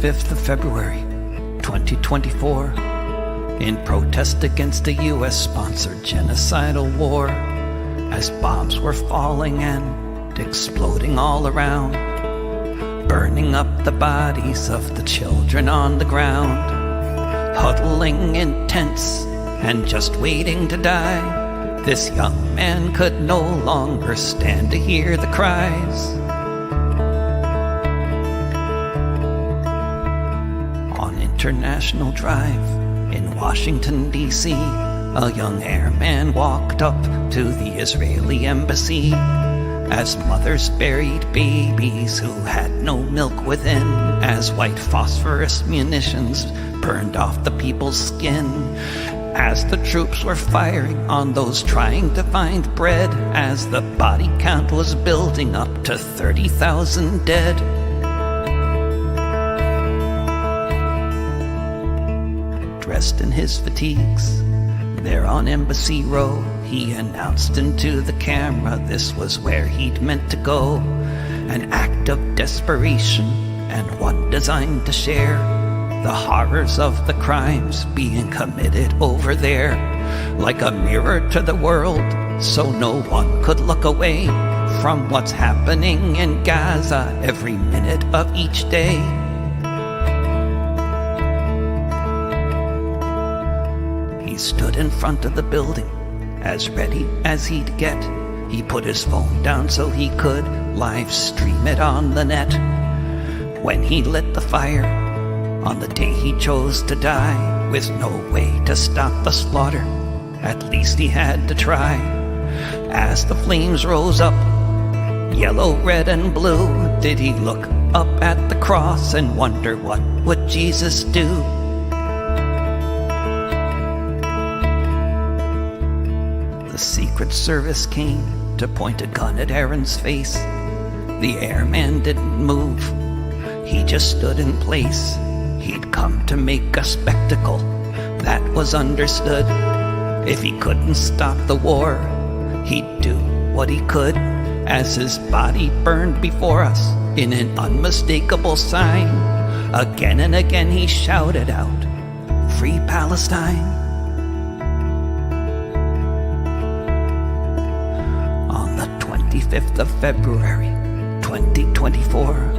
25th of February, 2024, in protest against a US-sponsored genocidal war, as bombs were falling and exploding all around, burning up the bodies of the children on the ground, huddling in tents and just waiting to die. This young man could no longer stand to hear the cries. On International Drive in Washington, D.C., a young airman walked up to the Israeli embassy as mothers buried babies who had no milk within, as white phosphorous munitions burned off the people's skin, as the troops were firing on those trying to find bread, as the body count was building up to 30,000 dead. Dressed in his fatigues, there on Embassy Row, he announced into the camera this was where he'd meant to go, an act of desperation and one designed to share the horrors of the crimes being committed over there, like a mirror to the world, so no one could look away from what's happening in Gaza every minute of each day. He stood in front of the building, as ready as he'd get. He put his phone down so he could live stream it on the net. When he lit the fire, on the day he chose to die, with no way to stop the slaughter, at least he had to try. As the flames rose up, yellow, red, and blue, did he look up at the cross and wonder what would Jesus do? The Secret Service came to point a gun at Aaron's face. The airman didn't move, he just stood in place. He'd come to make a spectacle, that was understood. If he couldn't stop the war, he'd do what he could, as his body burned before us in an unmistakable sign. Again and again he shouted out, "Free Palestine!" On the 25th of February, 2024,